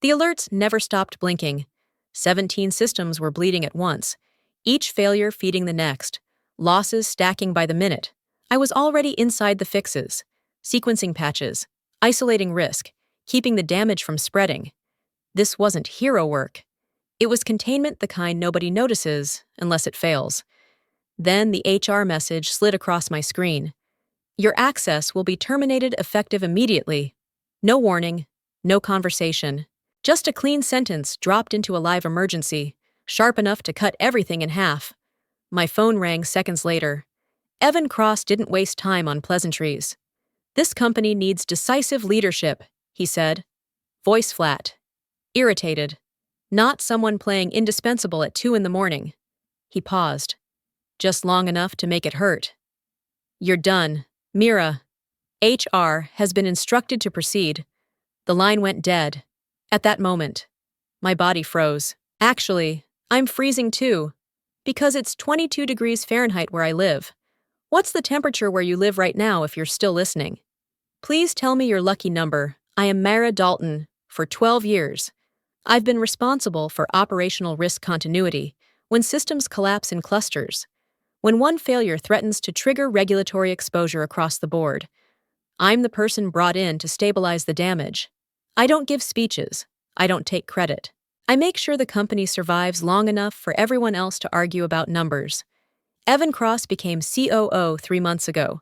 The alerts never stopped blinking. 17 systems were bleeding at once, each failure feeding the next, losses stacking by the minute. I was already inside the fixes, sequencing patches, isolating risk, keeping the damage from spreading. This wasn't hero work. It was containment, the kind nobody notices unless it fails. Then the HR message slid across my screen. Your access will be terminated effective immediately. No warning, no conversation. Just a clean sentence dropped into a live emergency, sharp enough to cut everything in half. My phone rang seconds later. Evan Cross didn't waste time on pleasantries. This company needs decisive leadership, he said. Voice flat. Irritated. Not someone playing indispensable at 2 a.m. He paused. Just long enough to make it hurt. You're done, Mira. HR has been instructed to proceed. The line went dead. At that moment, my body froze. Actually, I'm freezing too, because it's 22 degrees Fahrenheit where I live. What's the temperature where you live right now if you're still listening? Please tell me your lucky number. I am Mara Dalton, for 12 years. I've been responsible for operational risk continuity when systems collapse in clusters, when one failure threatens to trigger regulatory exposure across the board. I'm the person brought in to stabilize the damage. I don't give speeches. I don't take credit. I make sure the company survives long enough for everyone else to argue about numbers. Evan Cross became COO 3 months ago.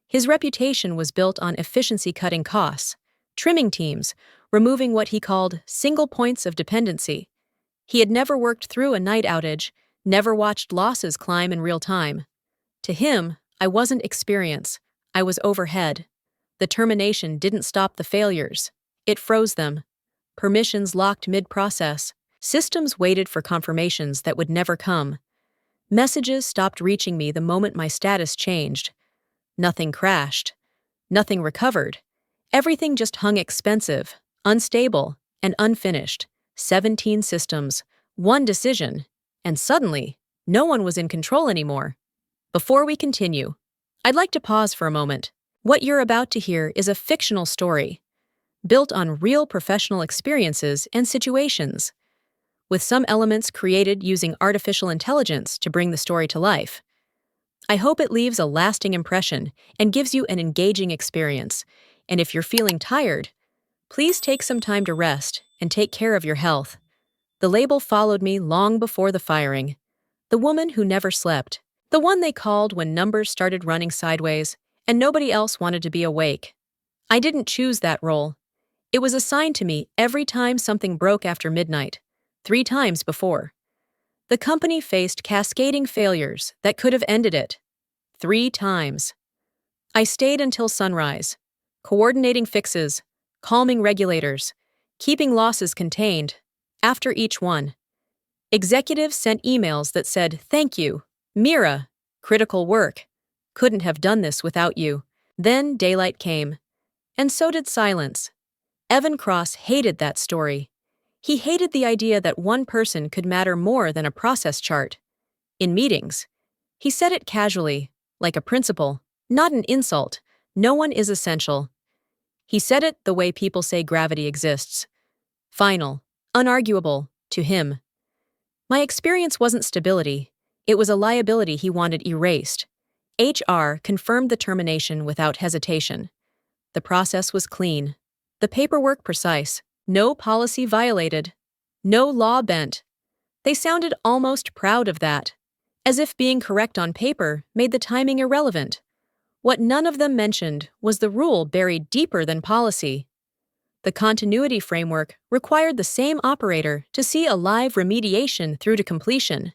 His reputation was built on efficiency-cutting costs, trimming teams, removing what he called single points of dependency. He had never worked through a night outage, never watched losses climb in real time. To him, I wasn't experience. I was overhead. The termination didn't stop the failures. It froze them. Permissions locked mid-process. Systems waited for confirmations that would never come. Messages stopped reaching me the moment my status changed. Nothing crashed. Nothing recovered. Everything just hung expensive, unstable, and unfinished. 17 systems, one decision, and suddenly, no one was in control anymore. Before we continue, I'd like to pause for a moment. What you're about to hear is a fictional story, built on real professional experiences and situations, with some elements created using artificial intelligence to bring the story to life. I hope it leaves a lasting impression and gives you an engaging experience. And if you're feeling tired, please take some time to rest and take care of your health. The label followed me long before the firing. The woman who never slept. The one they called when numbers started running sideways and nobody else wanted to be awake. I didn't choose that role. It was assigned to me every time something broke after midnight, 3 times before. The company faced cascading failures that could have ended it. 3 times. I stayed until sunrise, coordinating fixes, calming regulators, keeping losses contained. After each one, executives sent emails that said, "Thank you, Mira, critical work. Couldn't have done this without you." Then daylight came. And so did silence. Evan Cross hated that story. He hated the idea that one person could matter more than a process chart. In meetings, he said it casually, like a principle, not an insult. No one is essential. He said it the way people say gravity exists. Final, unarguable, to him. My experience wasn't stability. It was a liability he wanted erased. HR confirmed the termination without hesitation. The process was clean. The paperwork precise. No policy violated. No law bent. They sounded almost proud of that, as if being correct on paper made the timing irrelevant. What none of them mentioned was the rule buried deeper than policy. The continuity framework required the same operator to see a live remediation through to completion.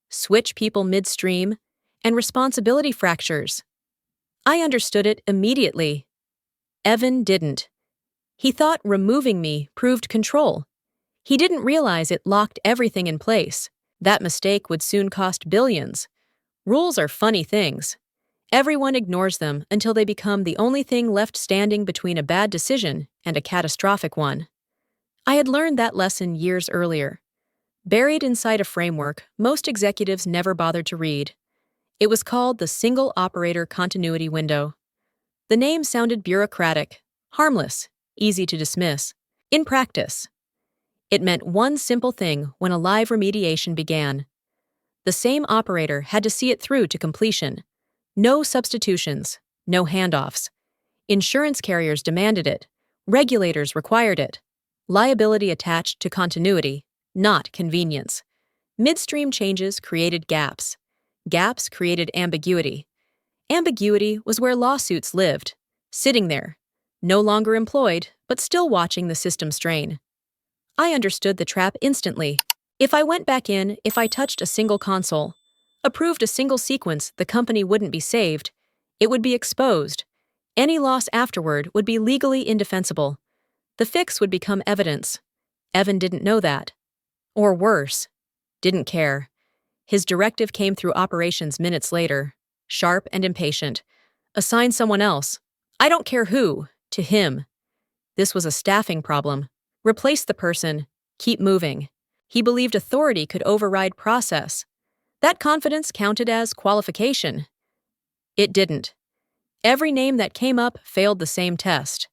Switch people midstream, and responsibility fractures. I understood it immediately. Evan didn't. He thought removing me proved control. He didn't realize it locked everything in place. That mistake would soon cost billions. Rules are funny things. Everyone ignores them until they become the only thing left standing between a bad decision and a catastrophic one. I had learned that lesson years earlier. Buried inside a framework most executives never bothered to read. It was called the Single Operator Continuity Window. The name sounded bureaucratic, harmless, easy to dismiss. In practice, It meant one simple thing when a live remediation began. The same operator had to see it through to completion. No substitutions, no handoffs. Insurance carriers demanded it. Regulators required it. Liability attached to continuity, not convenience. Midstream changes created gaps. Gaps created ambiguity. Ambiguity was where lawsuits lived, sitting there, no longer employed, but still watching the system strain. I understood the trap instantly. If I went back in, if I touched a single console, approved a single sequence, the company wouldn't be saved. It would be exposed. Any loss afterward would be legally indefensible. The fix would become evidence. Evan didn't know that. Or worse, didn't care. His directive came through operations minutes later, sharp and impatient. Assign someone else. I don't care who, to him. This was a staffing problem. Replace the person. Keep moving. He believed authority could override process. That confidence counted as qualification. It didn't. Every name that came up failed the same test.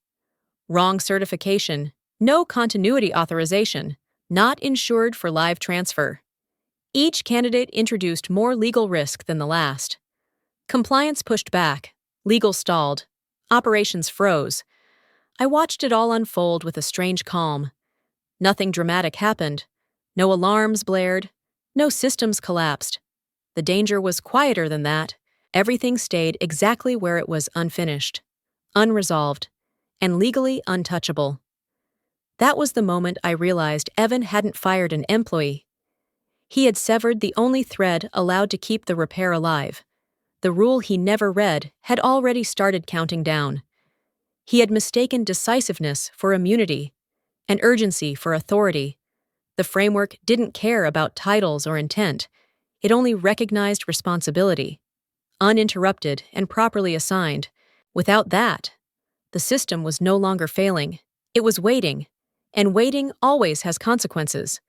Wrong certification, no continuity authorization, not insured for live transfer. Each candidate introduced more legal risk than the last. Compliance pushed back, legal stalled, operations froze. I watched it all unfold with a strange calm. Nothing dramatic happened. No alarms blared. No systems collapsed. The danger was quieter than that. Everything stayed exactly where it was, unfinished, unresolved, and legally untouchable. That was the moment I realized Evan hadn't fired an employee. He had severed the only thread allowed to keep the repair alive. The rule he never read had already started counting down. He had mistaken decisiveness for immunity, and urgency for authority. The framework didn't care about titles or intent. It only recognized responsibility, uninterrupted and properly assigned. Without that, the system was no longer failing. It was waiting, and waiting always has consequences.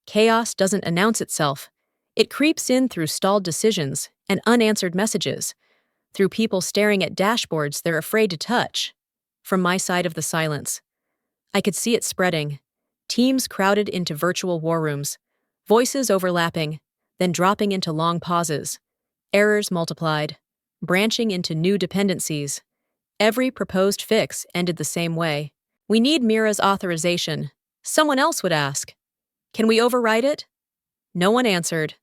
Chaos doesn't announce itself. It creeps in through stalled decisions and unanswered messages, through people staring at dashboards they're afraid to touch. From my side of the silence, I could see it spreading. Teams crowded into virtual war rooms, voices overlapping, then dropping into long pauses. Errors multiplied, branching into new dependencies. Every proposed fix ended the same way. We need Mira's authorization. Someone else would ask, can we override it? No one answered.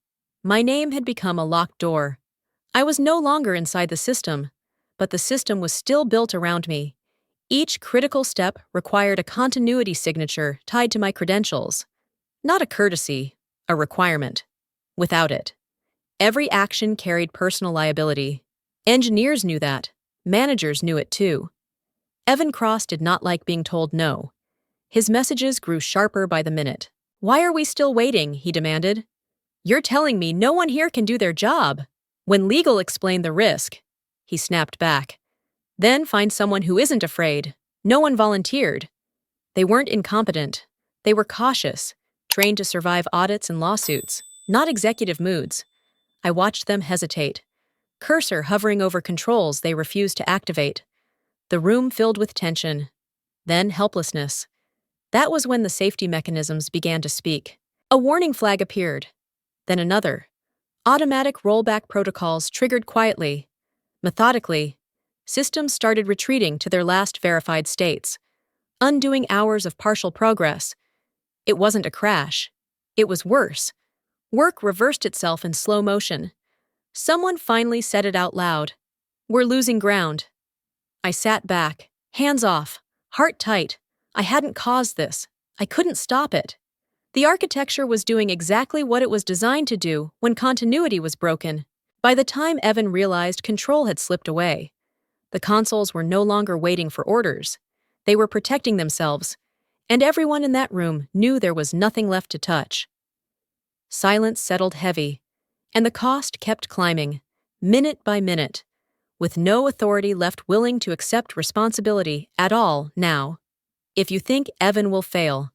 My name had become a locked door. I was no longer inside the system, but the system was still built around me. Each critical step required a continuity signature tied to my credentials. Not a courtesy, a requirement. Without it, every action carried personal liability. Engineers knew that. Managers knew it too. Evan Cross did not like being told no. His messages grew sharper by the minute. Why are we still waiting? He demanded. You're telling me no one here can do their job. When legal explained the risk, he snapped back. Then find someone who isn't afraid. No one volunteered. They weren't incompetent. They were cautious, trained to survive audits and lawsuits, not executive moods. I watched them hesitate, cursor hovering over controls they refused to activate. The room filled with tension, then helplessness. That was when the safety mechanisms began to speak. A warning flag appeared, then another. Automatic rollback protocols triggered quietly, methodically. Systems started retreating to their last verified states, undoing hours of partial progress. It wasn't a crash. It was worse. Work reversed itself in slow motion. Someone finally said it out loud. We're losing ground. I sat back, hands off, heart tight. I hadn't caused this. I couldn't stop it. The architecture was doing exactly what it was designed to do when continuity was broken. By the time Evan realized control had slipped away, the consoles were no longer waiting for orders. They were protecting themselves, and everyone in that room knew there was nothing left to touch. Silence settled heavy, and the cost kept climbing, minute by minute, with no authority left willing to accept responsibility at all now. If you think Evan will fail,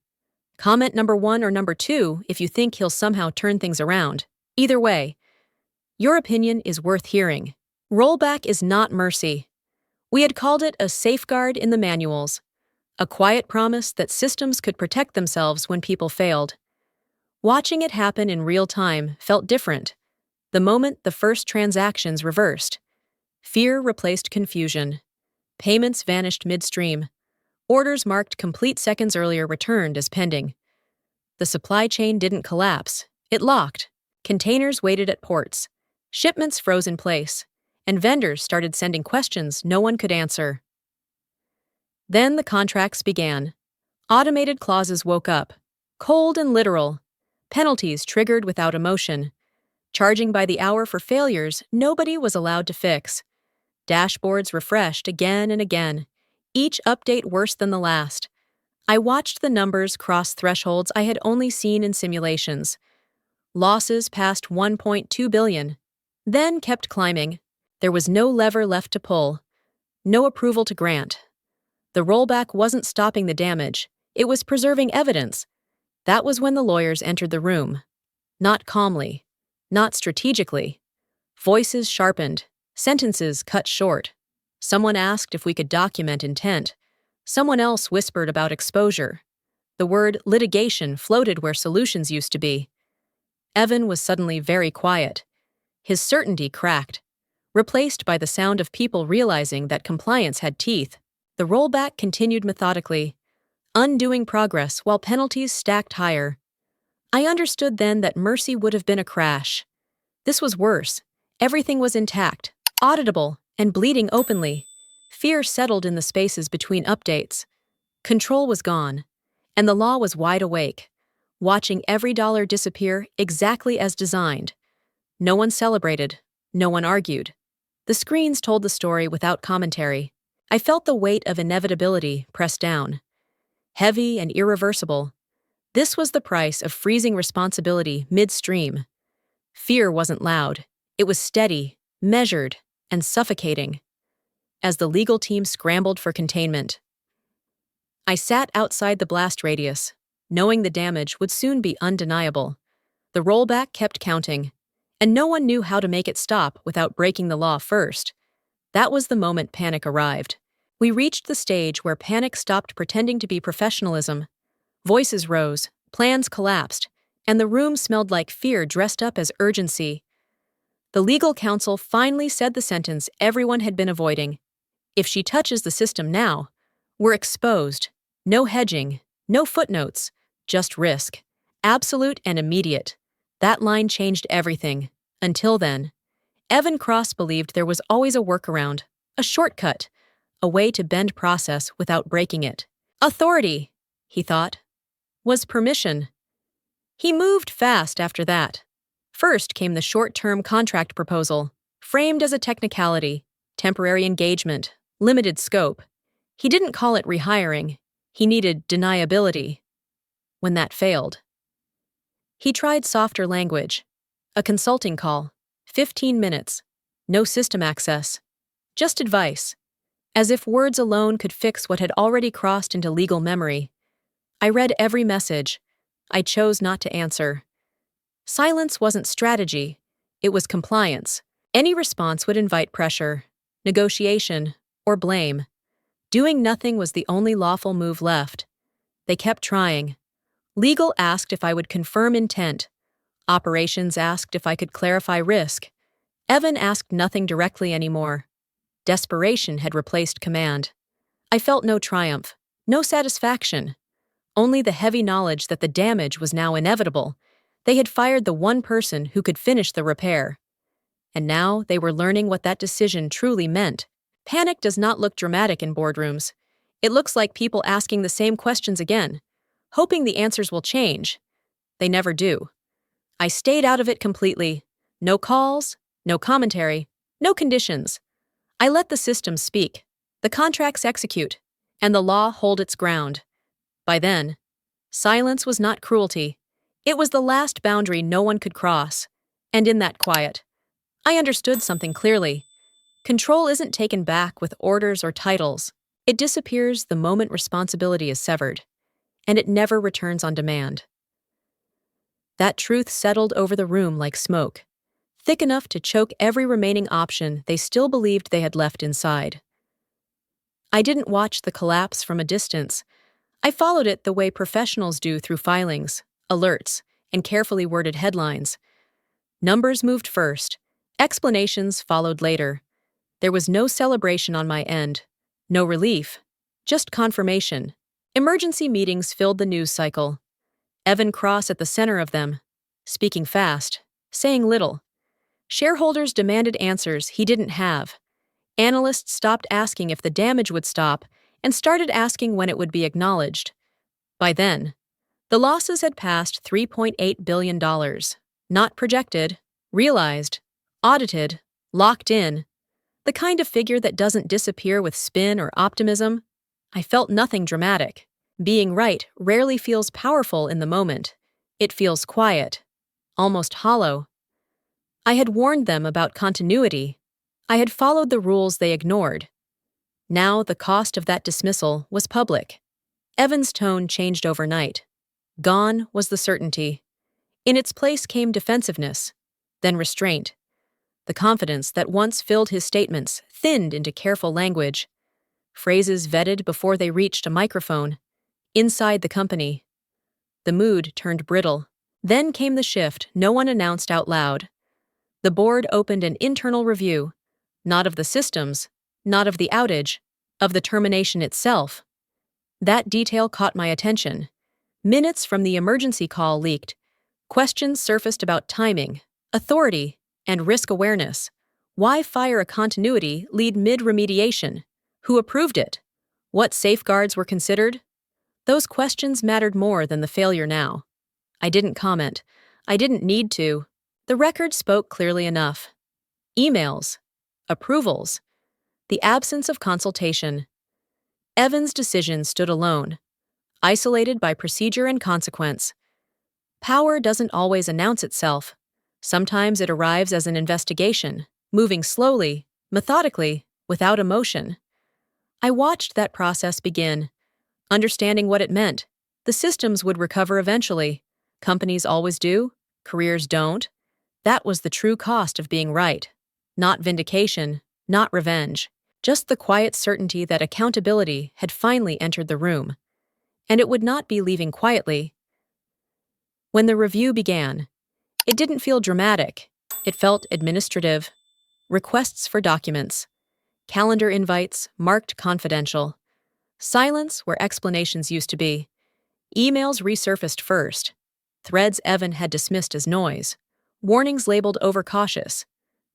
comment number 1 or number 2 if you think he'll somehow turn things around. Either way, your opinion is worth hearing. Rollback is not mercy. We had called it a safeguard in the manuals, A quiet promise that systems could protect themselves when people failed. Watching it happen in real time felt different. The moment the first transactions reversed, fear replaced confusion. Payments vanished midstream. Orders marked complete seconds earlier returned as pending. The supply chain didn't collapse. It locked. Containers waited at ports. Shipments froze in place. And vendors started sending questions no one could answer. Then the contracts began. Automated clauses woke up. Cold and literal. Penalties triggered without emotion. Charging by the hour for failures nobody was allowed to fix. Dashboards refreshed again and again, each update worse than the last. I watched the numbers cross thresholds I had only seen in simulations. Losses passed 1.2 billion, then kept climbing. There was no lever left to pull, no approval to grant. The rollback wasn't stopping the damage, it was preserving evidence. That was when the lawyers entered the room. Not calmly, not strategically. Voices sharpened, sentences cut short. Someone asked if we could document intent. Someone else whispered about exposure. The word litigation floated where solutions used to be. Evan was suddenly very quiet. His certainty cracked, replaced by the sound of people realizing that compliance had teeth. The rollback continued methodically, undoing progress while penalties stacked higher. I understood then that mercy would have been a crash. This was worse. Everything was intact, auditable, and bleeding openly. Fear settled in the spaces between updates. Control was gone, and the law was wide awake, watching every dollar disappear exactly as designed. No one celebrated, no one argued. The screens told the story without commentary. I felt the weight of inevitability press down. Heavy and irreversible. This was the price of freezing responsibility midstream. Fear wasn't loud. It was steady, measured, and suffocating. As the legal team scrambled for containment, I sat outside the blast radius, knowing the damage would soon be undeniable. The rollback kept counting, and no one knew how to make it stop without breaking the law first. That was the moment panic arrived. We reached the stage where panic stopped pretending to be professionalism. Voices rose, plans collapsed, and the room smelled like fear dressed up as urgency. The legal counsel finally said the sentence everyone had been avoiding. If she touches the system now, we're exposed. No hedging, no footnotes, just risk. Absolute and immediate. That line changed everything. Until then, Evan Cross believed there was always a workaround, a shortcut, a way to bend process without breaking it. Authority, he thought, was permission. He moved fast after that. First came the short-term contract proposal, framed as a technicality, temporary engagement, limited scope. He didn't call it rehiring. He needed deniability. When that failed, he tried softer language. A consulting call, 15 minutes, no system access, just advice, as if words alone could fix what had already crossed into legal memory. I read every message. I chose not to answer. Silence wasn't strategy, it was compliance. Any response would invite pressure, negotiation, or blame. Doing nothing was the only lawful move left. They kept trying. Legal asked if I would confirm intent. Operations asked if I could clarify risk. Evan asked nothing directly anymore. Desperation had replaced command. I felt no triumph, no satisfaction, only the heavy knowledge that the damage was now inevitable. They had fired the one person who could finish the repair. And now they were learning what that decision truly meant. Panic does not look dramatic in boardrooms. It looks like people asking the same questions again, hoping the answers will change. They never do. I stayed out of it completely. No calls, no commentary, no conditions. I let the system speak, the contracts execute, and the law hold its ground. By then, silence was not cruelty. It was the last boundary no one could cross. And in that quiet, I understood something clearly. Control isn't taken back with orders or titles. It disappears the moment responsibility is severed, and it never returns on demand. That truth settled over the room like smoke, thick enough to choke every remaining option they still believed they had left inside. I didn't watch the collapse from a distance. I followed it the way professionals do through filings, alerts, and carefully worded headlines. Numbers moved first. Explanations followed later. There was no celebration on my end. No relief. Just confirmation. Emergency meetings filled the news cycle. Evan Cross at the center of them. Speaking fast. Saying little. Shareholders demanded answers he didn't have. Analysts stopped asking if the damage would stop and started asking when it would be acknowledged. By then, the losses had passed $3.8 billion. Not projected, realized, audited, locked in. The kind of figure that doesn't disappear with spin or optimism. I felt nothing dramatic. Being right rarely feels powerful in the moment. It feels quiet, almost hollow. I had warned them about continuity. I had followed the rules they ignored. Now the cost of that dismissal was public. Evan's tone changed overnight. Gone was the certainty. In its place came defensiveness, then restraint. The confidence that once filled his statements thinned into careful language. Phrases vetted before they reached a microphone. Inside the company. The mood turned brittle. Then came the shift no one announced out loud. The board opened an internal review, not of the systems, not of the outage, of the termination itself. That detail caught my attention. Minutes from the emergency call leaked. Questions surfaced about timing, authority, and risk awareness. Why fire a continuity lead mid-remediation? Who approved it? What safeguards were considered? Those questions mattered more than the failure now. I didn't comment. I didn't need to. The record spoke clearly enough. Emails. Approvals. The absence of consultation. Evan's decision stood alone, isolated by procedure and consequence. Power doesn't always announce itself. Sometimes it arrives as an investigation, moving slowly, methodically, without emotion. I watched that process begin, understanding what it meant. The systems would recover eventually. Companies always do, careers don't. That was the true cost of being right. Not vindication, not revenge. Just the quiet certainty that accountability had finally entered the room. And it would not be leaving quietly. When the review began, it didn't feel dramatic. It felt administrative. Requests for documents. Calendar invites marked confidential. Silence where explanations used to be. Emails resurfaced first. Threads Evan had dismissed as noise. Warnings labeled overcautious.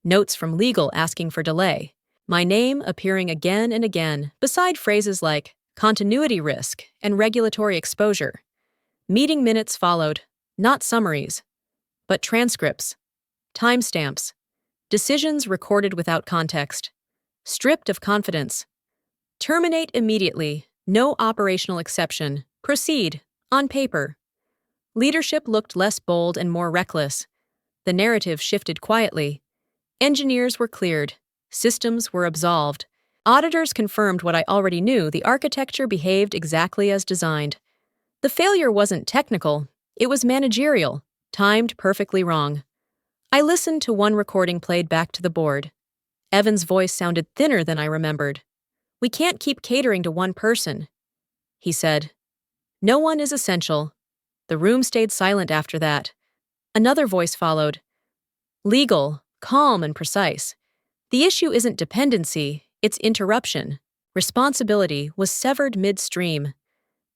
Notes from legal asking for delay. My name appearing again and again, beside phrases like continuity risk and regulatory exposure. Meeting minutes followed, not summaries, but transcripts, timestamps, decisions recorded without context, stripped of confidence. Terminate immediately, no operational exception, proceed, on paper. Leadership looked less bold and more reckless. The narrative shifted quietly. Engineers were cleared. Systems were absolved. Auditors confirmed what I already knew: the architecture behaved exactly as designed. The failure wasn't technical, it was managerial, timed perfectly wrong. I listened to one recording played back to the board. Evan's voice sounded thinner than I remembered. "We can't keep catering to one person," he said. "No one is essential." The room stayed silent after that. Another voice followed. Legal, calm and precise. The issue isn't dependency, it's interruption. Responsibility was severed midstream.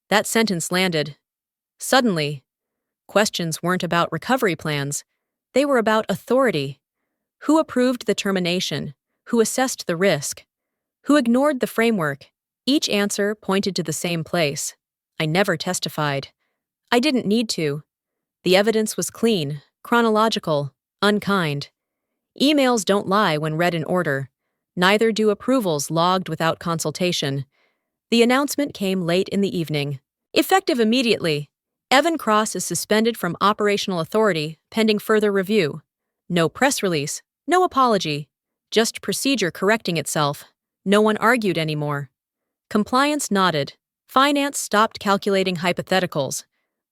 That sentence landed. Suddenly, questions weren't about recovery plans. They were about authority. Who approved the termination? Who assessed the risk? Who ignored the framework? Each answer pointed to the same place. I never testified. I didn't need to. The evidence was clean, chronological, unkind. Emails don't lie when read in order. Neither do approvals logged without consultation. The announcement came late in the evening. Effective immediately. Evan Cross is suspended from operational authority pending further review. No press release, no apology. Just procedure correcting itself. No one argued anymore. Compliance nodded. Finance stopped calculating hypotheticals.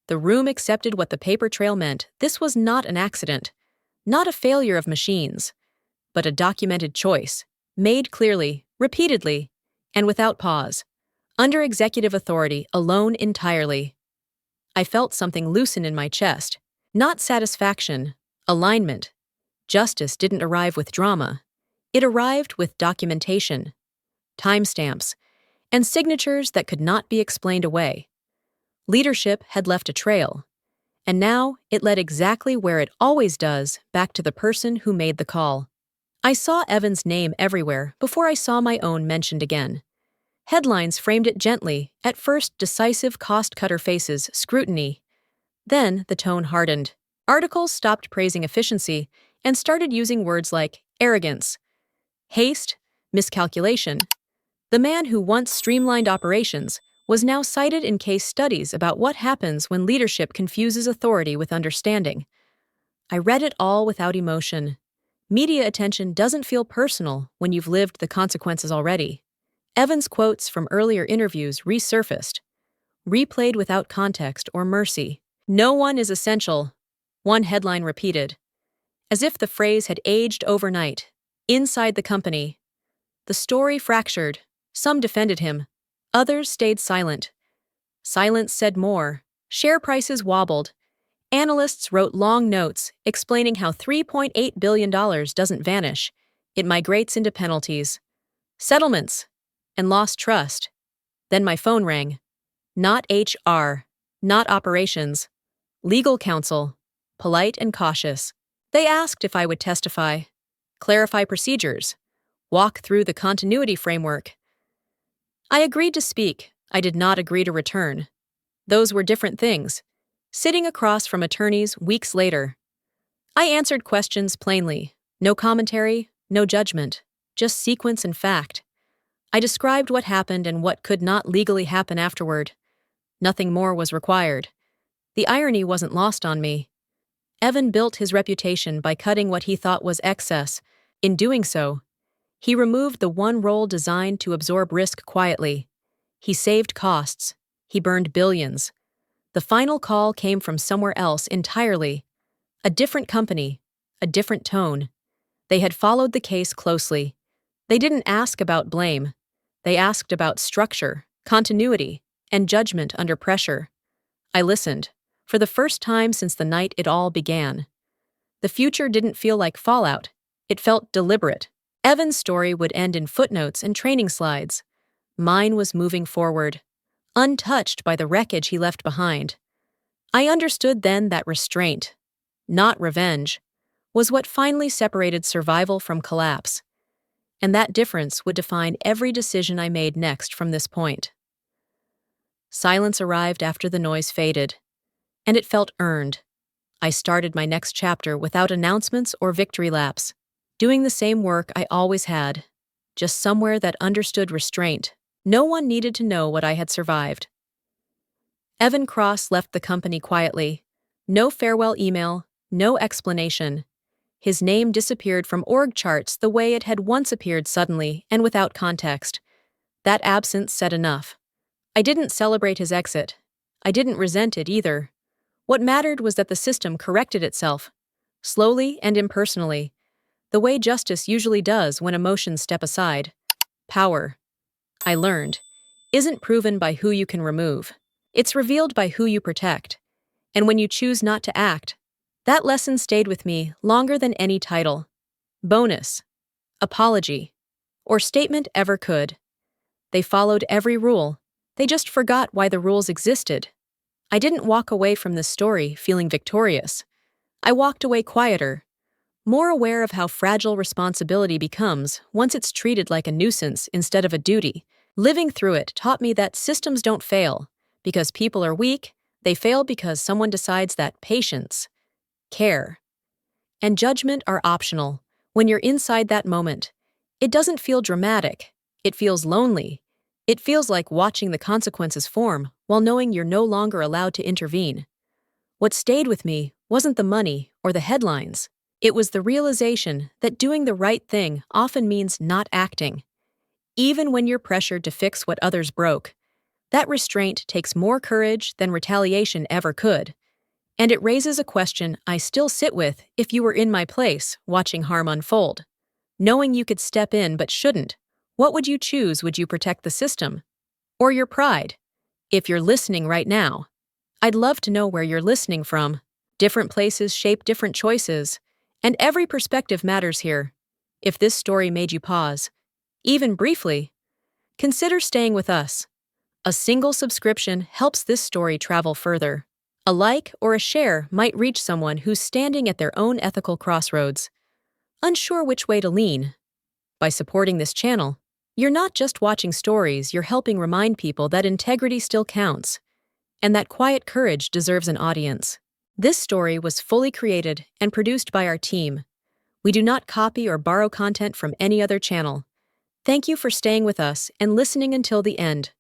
The room accepted what the paper trail meant. This was not an accident. Not a failure of machines, but a documented choice, made clearly, repeatedly. and without pause. Under executive authority, alone entirely. I felt something loosen in my chest. Not satisfaction, alignment. Justice didn't arrive with drama. It arrived with documentation, timestamps, and signatures that could not be explained away. Leadership had left a trail, and now it led exactly where it always does, back to the person who made the call. I saw Evan's name everywhere before I saw my own mentioned again. Headlines framed it gently, at first decisive cost-cutter faces, scrutiny. Then the tone hardened. Articles stopped praising efficiency and started using words like arrogance, haste, miscalculation. The man who once streamlined operations was now cited in case studies about what happens when leadership confuses authority with understanding. I read it all without emotion. Media attention doesn't feel personal when you've lived the consequences already. Evan's quotes from earlier interviews resurfaced, replayed without context or mercy. "No one is essential," one headline repeated, as if the phrase had aged overnight. Inside the company, the story fractured. Some defended him. Others stayed silent. Silence said more. Share prices wobbled. Analysts wrote long notes explaining how $3.8 billion doesn't vanish. It migrates into penalties, settlements, and lost trust. Then my phone rang. Not HR, not operations. Legal counsel, polite and cautious. They asked if I would testify, clarify procedures, walk through the continuity framework. I agreed to speak. I did not agree to return. Those were different things. Sitting across from attorneys weeks later, I answered questions plainly. No commentary, no judgment, just sequence and fact. I described what happened and what could not legally happen afterward. Nothing more was required. The irony wasn't lost on me. Evan built his reputation by cutting what he thought was excess. In doing so, he removed the one role designed to absorb risk quietly. He saved costs. He burned billions. The final call came from somewhere else entirely. A different company, a different tone. They had followed the case closely. They didn't ask about blame. They asked about structure, continuity, and judgment under pressure. I listened, for the first time since the night it all began. The future didn't feel like fallout. It felt deliberate. Evan's story would end in footnotes and training slides. Mine was moving forward, untouched by the wreckage he left behind. I understood then that restraint, not revenge, was what finally separated survival from collapse. And that difference would define every decision I made next from this point. Silence arrived after the noise faded, and it felt earned. I started my next chapter without announcements or victory laps, doing the same work I always had, just somewhere that understood restraint. No one needed to know what I had survived. Evan Cross left the company quietly. No farewell email, no explanation. His name disappeared from org charts the way it had once appeared suddenly and without context. That absence said enough. I didn't celebrate his exit. I didn't resent it either. What mattered was that the system corrected itself, slowly and impersonally, the way justice usually does when emotions step aside. Power, I learned, isn't proven by who you can remove. It's revealed by who you protect. And when you choose not to act, that lesson stayed with me longer than any title, bonus, apology, or statement ever could. They followed every rule. They just forgot why the rules existed. I didn't walk away from this story feeling victorious. I walked away quieter, more aware of how fragile responsibility becomes once it's treated like a nuisance instead of a duty. Living through it taught me that systems don't fail because people are weak. They fail because someone decides that patience, care, and judgment are optional. When you're inside that moment, it doesn't feel dramatic. It feels lonely. It feels like watching the consequences form while knowing you're no longer allowed to intervene. What stayed with me wasn't the money or the headlines. It was the realization that doing the right thing often means not acting. Even when you're pressured to fix what others broke, that restraint takes more courage than retaliation ever could. And it raises a question I still sit with if you were in my place, watching harm unfold. Knowing you could step in but shouldn't, What would you choose? Would you protect the system or your pride? If you're listening right now, I'd love to know where you're listening from. Different places shape different choices, and every perspective matters here. If this story made you pause, even briefly, consider staying with us. A single subscription helps this story travel further. A like or a share might reach someone who's standing at their own ethical crossroads, unsure which way to lean. By supporting this channel, you're not just watching stories, you're helping remind people that integrity still counts, and that quiet courage deserves an audience. This story was fully created and produced by our team. We do not copy or borrow content from any other channel. Thank you for staying with us and listening until the end.